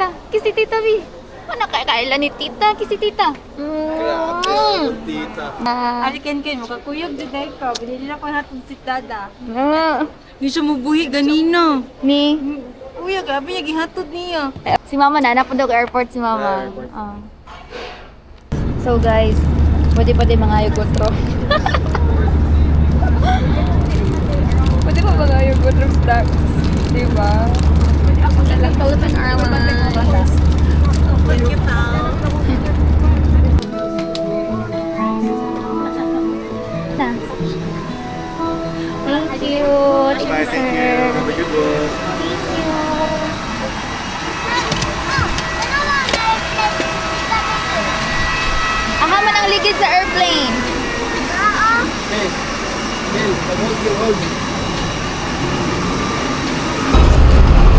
tita. Kiss si tita, Bi. Ano kakaila ni tita? Kiss si tita. Tita. Ali Ken, makakuyog din dahil ka. Binili na ko hatong si Dada. Ah. Hindi siya mabuhi ganina. Ni? Kuya, gabi niya gihatod niya. Si mama na, napunta ko airport si mama. Airport. Ah. So guys, pwede pa din mga yugotro. Pwede pa mga yugotro stocks. Diba? Pwede ako na lang. Philippine Airlines. Thank you, pal. Thank you. Thank you, sir. Have a good one. Thank you. Aha man ang ligid sa airplane. Hey, hold.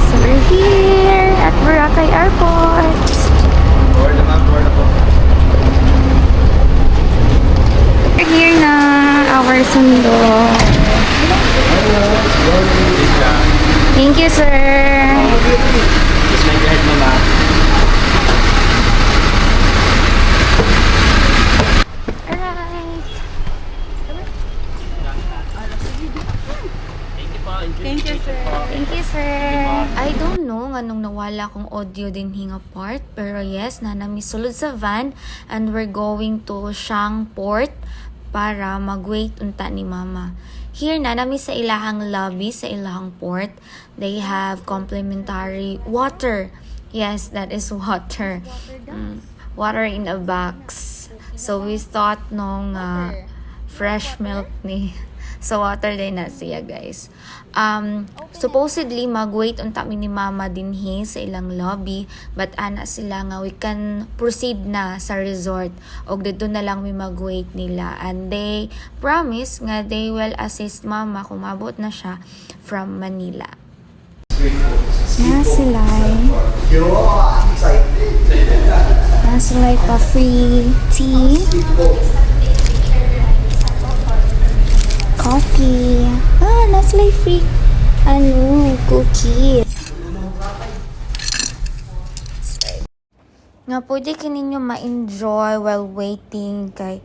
So we're here at Boracay Airport. Board na po. We're here na, our sundo. Thank you, sir. Just make your head mama. Alright. Thank you, sir. Thank you, sir. I don't know nga nung nawala kong audio din hinga part. Pero yes, nanami sulod sa van and we're going to Siang Port para mag-wait unta ni mama. Here na nami sa ilahang lobby, sa ilahang port. They have complimentary water. Yes, that is water. Water in a box. So we thought nung fresh milk ni. So water din na siya, guys. Supposedly mag-wait unta mi ni mama dinhi sa ilang lobby, but ana sila nga we can proceed na sa resort og dito na lang mi mag-wait nila, and they promise nga they will assist mama kung mabot na siya from Manila. Na sila pa free tea, coffee. Nasa free cookie. Nga pwede kininyo ma-enjoy while waiting kay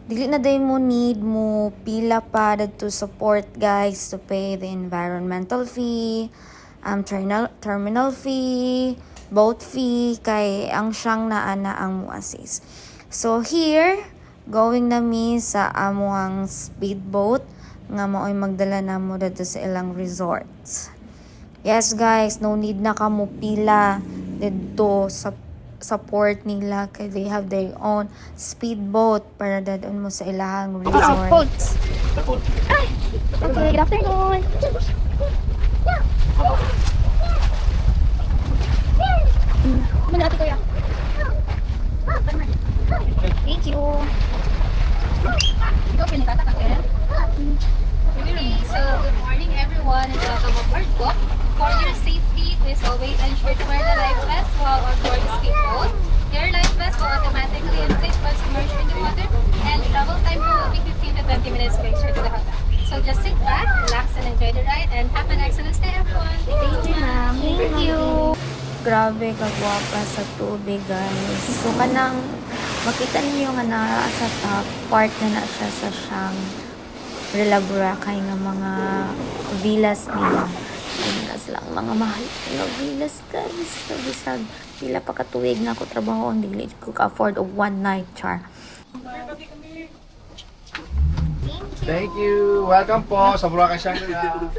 dili na day mo need mo pila pa to support, guys, to pay the environmental fee, terminal fee, boat fee, kay ang siyang naana ang mo assist. So here, going na mi sa amuang speedboat nga mao'y magdala na mo dito sa ilang resorts. Yes, guys, no need na ka mo pila dito sa support nila kay they have their own speedboat para dadon mo sa ilang resort. Ay! Okay, good afternoon. Manati ko yan. Thank you. Okay, so good morning everyone and welcome aboard book. For your safety, please always ensure to wear the life vest while on board the speedboat. Your life vest will automatically inflate once immersed in the water, and travel time will be 15 to 20 minutes closer to the hotel. So just sit back, relax, and enjoy the ride, and have an excellent stay, everyone. Thank you, ma'am. Thank you. Grabe kagwapa sa tubig, guys. So kanang makita niyo nga na sa top part na siya sa Siang Boracay nga mga villas nila. Villas lang, mga mahal na villas, guys. So bisag pila pa katuig na ako trabaho ang dili ko ka-afford of one night, char. Thank you. Welcome po sa Boracay Shangri-La.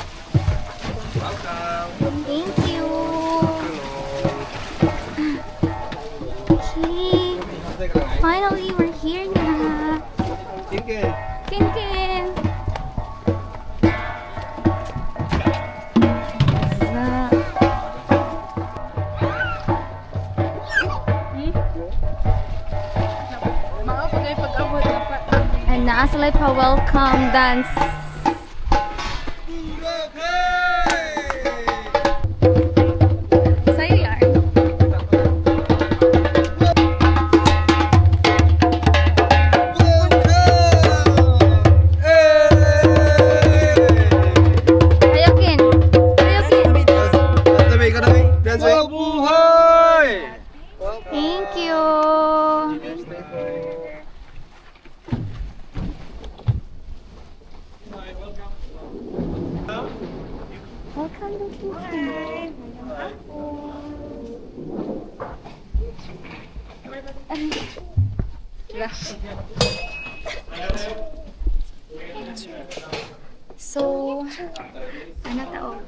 Welcome. Thank you. Okay. Finally, we're here na. Tingke. Kinkin. And naasalay pa welcome dance. Sa'yo yan. Ayaw, Kin. Ayaw, Kin. Dance way. Mabuhay! Hey! Welcome! Thank you! Stay po. Welcome to kitchen. So, ano taog?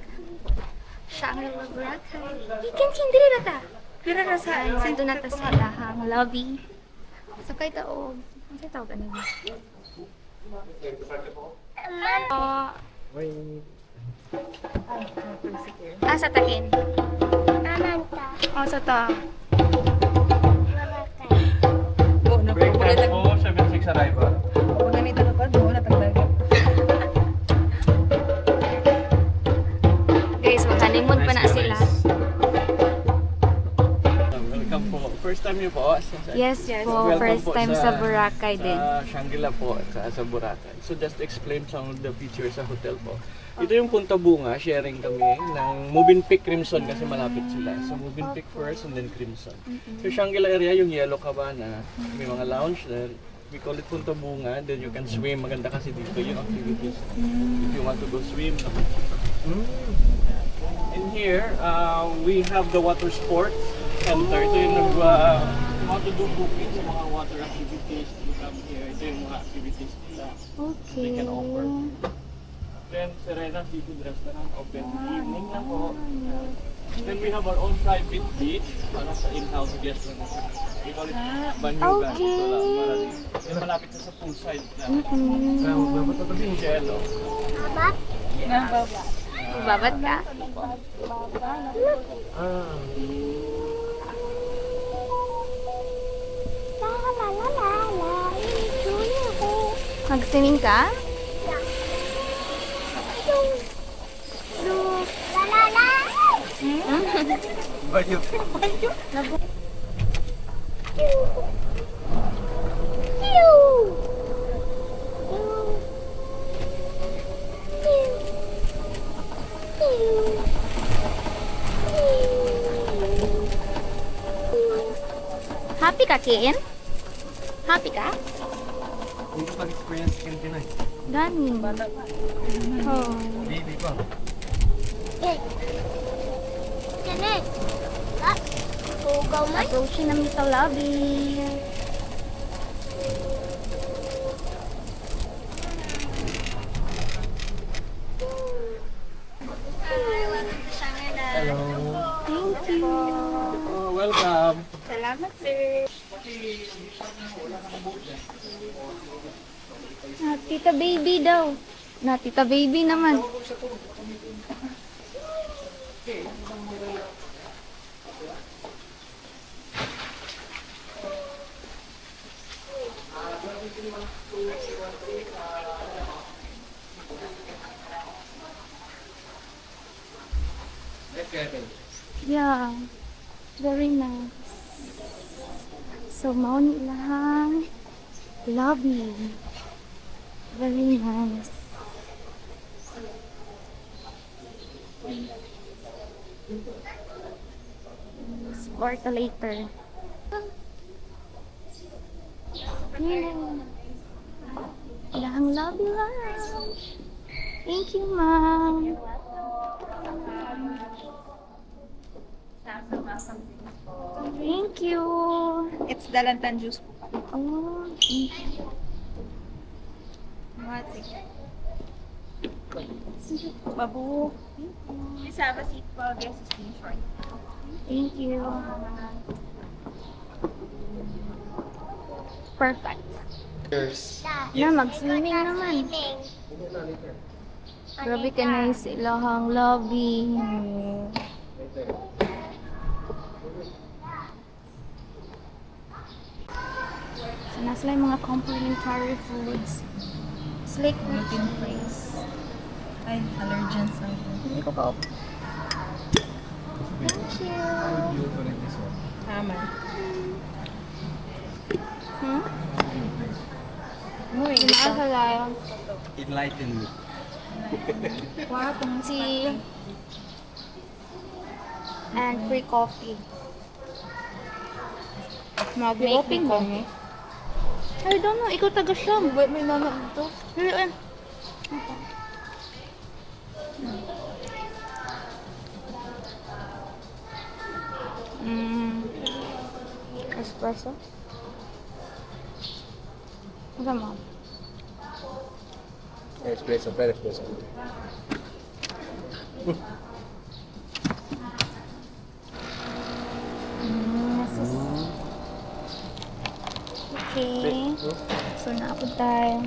Siya ang Boracay. Ikan diri na ta. Dira na sa sando na ta sa lahang lobby. So kay taog. Ano kay taog ano? Sa takin. Amanta. Sa ta. Boracay. Break time po, 7:06 arrival. Guys, mag-honeymoon pa na sila. Welcome po. First time niyo po? Yes po, Welcome first po time sa Boracay din. Sa Shangri-La po at sa Boracay. So just explain some of the features sa hotel po. Ito yung Punta Bunga, sharing kami ng Movenpick Crimson kasi malapit sila. So Movenpick first and then Crimson. So Shangri-La area, yung Yellow Cabana, may mga lounge there. We call it Punta Bunga, then you can swim. Maganda kasi dito yung activities. If you want to go swim. In here, we have the water sports center. Ito yung want to do booking sa mga water activities. You come here, ito yung mga activities nila. Okay. They can offer. Then Serena Seafood Restaurant open evening na po. Then we have our own private beach para sa in-house guest na siya. We call it Banyugan. Okay. Ito lang, Marali. Yan malapit sa poolside na. Jello. Abat? Babat ka? La la la la la. Ituloy ako. Mag-swimming ka? La la la. Happy ka, Ken? Happy ka? Hindi ko pag-experience yung Pinay. Gani. Oh. Baby ko. Janet. Ah, Pugaw man. Approaching namin sa lobby. Thank you. Oh, welcome. Salamat, sir. Tita baby daw. Tita baby naman. Yeah. Very nice. So, mao ni ilahang lobby. Very nice. Sport later. Ilahang lobby lounge. Thank you, ma'am. Thank you. It's dalantan juice po. Oh, thank you. Babu. Please have a seat for guest is short. Thank you. Perfect. Na, mag-swimming naman. Grabe ka na yung silahang lobby. So, nasa lang yung mga complimentary foods. Slick gluten freeze. Ay, allergens ang Hindi ko pa open. Thank you. tama. Hmm? Nakakalayo. Enlighten me. Wow, tea. And free coffee. Mag-make me coffee. I don't know. Ikaw taga siya. May nanak dito. Pero, espresso? Ano mo? Espresso, per espresso. Okay. So, naapod tayo.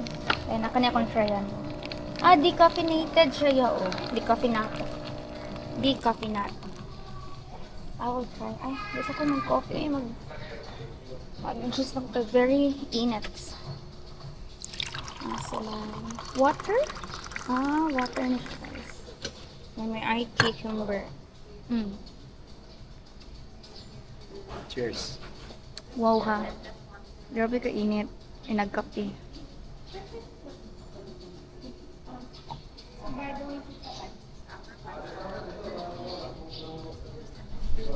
Ay, nakanya akong try yan. Decaffeinated siya oh. Decaffeinato. Decaffeinato. I will try. Ay, gusto ko ng coffee. Mag-juice lang to. Very init. Sila. Water? Water na siya guys. May cucumber. Cheers. Wow ha. Grabe ka init. Nagkape.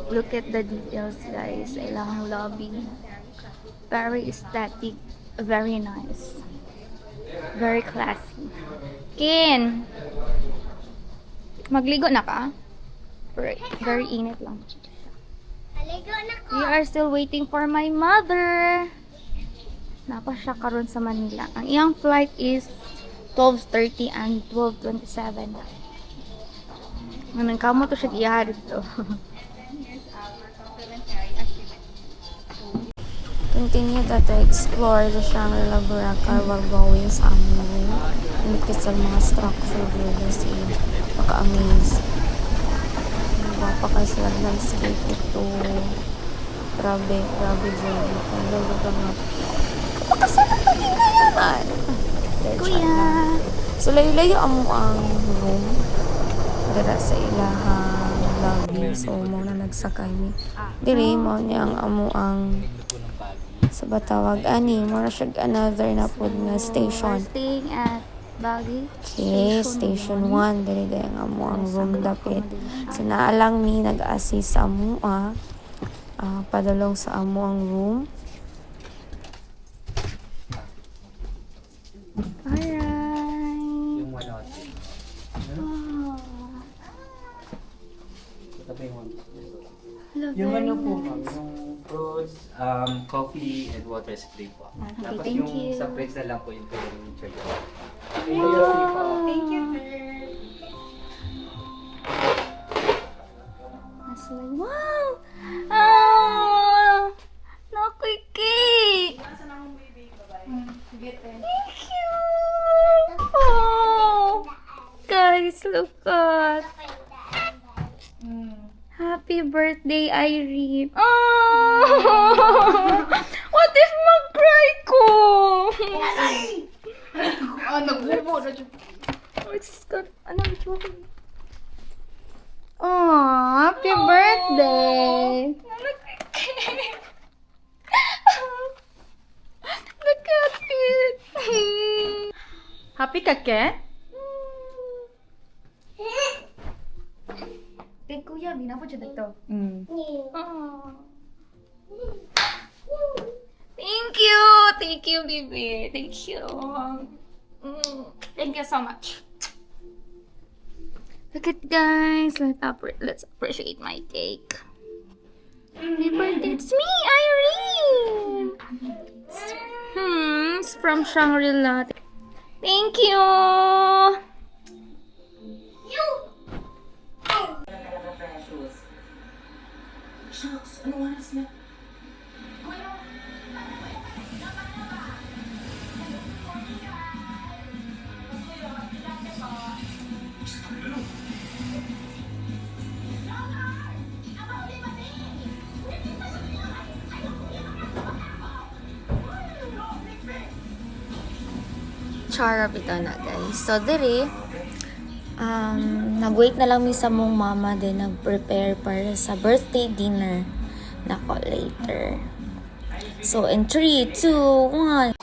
Look at the details guys. Ilang lobby. Very aesthetic. Very nice. Very classy. Kin! Magligo na ka? Very init lang. Aligo na ko. We are still waiting for my mother. Napa siya karon sa Manila. Ang iyang flight is 12:30 and 12:27. Anong kamo to siya giyahan dito. Continue to explore the Shangri-La Boracay while going sa aming Inikit sa mga structure dito kasi maka-amaze. Napaka sila landscape ito. Grabe dyan. Ang lalo nga. Napakasarap na ginayaran. Kuya! So, layo-layo ang room. Dara sa ilahang lobby. So, muna nagsakay ni. Dili mo niyang ang sa Batawag. Ani, muna siya another na po nga station. Staying at Baguio. Okay, station 1. Dili ang ang room dapit. So, naalang mi nag-assist sa padulong sa ang room. Alright. Yung 1 Hello, Yung very ano po, nice. ma'am, yung fruits, coffee, and water spray po. Tapos thank yung you. sa fridge na lang po yung charge. Thank you, sir. Nasa like, wow! Ah! Nakiki! Thank you! Oh! Guys, look at! Happy birthday, Irene! Oh! What if mag-cry ko? Nagbubo na dyan. It's got, ano, oh, happy birthday! Look at it! Happy ka, Ken? Kay kuya, binapot siya dito. Oh. Thank you, baby. Thank you. Thank you so much. Look at guys. Let's appreciate my cake. Happy birthday! It's me, Irene. It's from Shangri-La. Thank you. Charap ito na guys. So diri nag-wait na lang mi sa mong mama din nag-prepare para sa birthday dinner nako later. So in 3, 2, 1.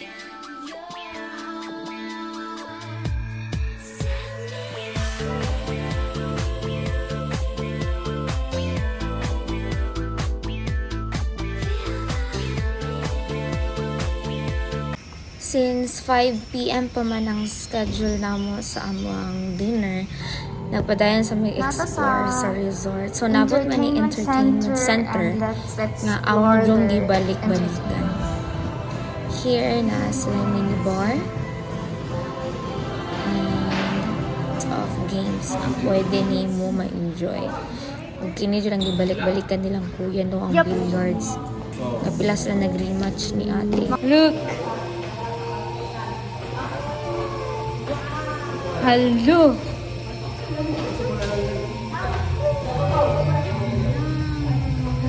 Since 5 p.m. pa man ang schedule namo sa among dinner, nagpadayon sa may explore sa resort. So, nabot man ni entertainment center nga ang yung gibalik-balikan. Here na sila mini bar and of games ang pwede ni mo ma-enjoy. Kung kini dyan ang gibalik-balikan nilang kuya no ang billiards. Kapila sila nag-rematch ni ate. Look! Hello!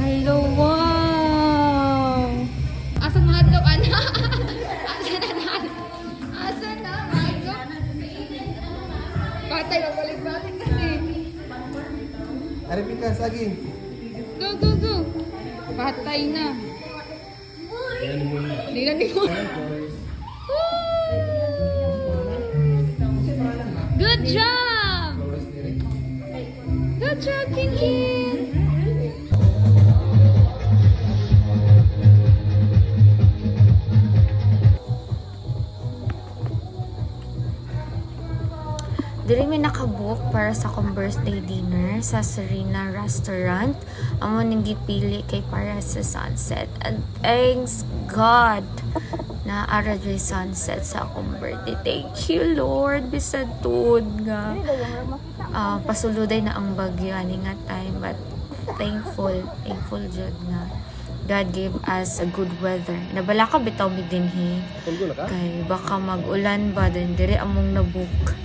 Hello, wow! Asan mga adlaw, ana? Asan na? Asan na? Mahadlok? Patay na balik-balik kasi. Aripin ka, Sagi. Go, go, go. Patay na. Hindi na mo. Good job! Good job, Kinky! Diri may nakabook para sa akong birthday dinner sa Serena Restaurant. Amo ning gipili kay para sa sunset. And thanks God na ara diri sunset sa akong birthday. Thank you Lord bisad tuod nga. Pasuluday na ang bagyo ani nga time, but thankful jud nga God gave us a good weather. Nabala ka bitaw mi dinhi. Kay baka mag-ulan ba din diri among nabook.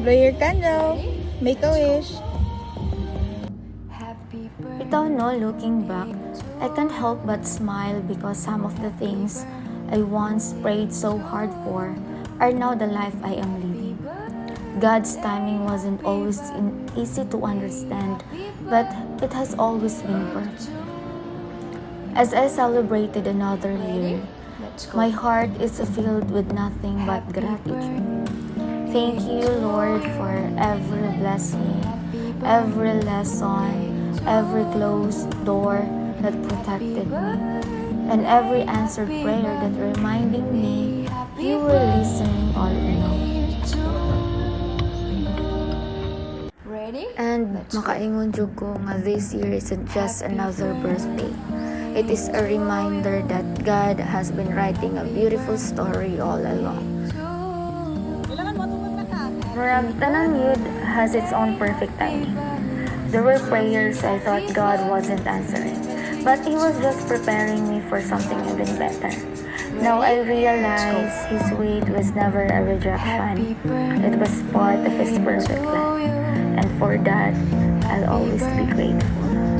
Blow your candle. Make a wish. Bitaw no, looking back, I can't help but smile because some of the things I once prayed so hard for are now the life I am living. God's timing wasn't always easy to understand, but it has always been perfect. As I celebrated another year, my heart is filled with nothing but gratitude. Thank you, Lord, for every blessing, every lesson, every closed door that protected me, and every answered prayer that reminding me you were listening all along. And makaingon jud ko nga this year isn't just another birthday. It is a reminder that God has been writing a beautiful story all along. Murag tanan yun has its own perfect timing. There were prayers I thought God wasn't answering, but He was just preparing me for something even better. Now I realize His wait was never a rejection. It was part of His perfect plan. And for that, I'll always be grateful.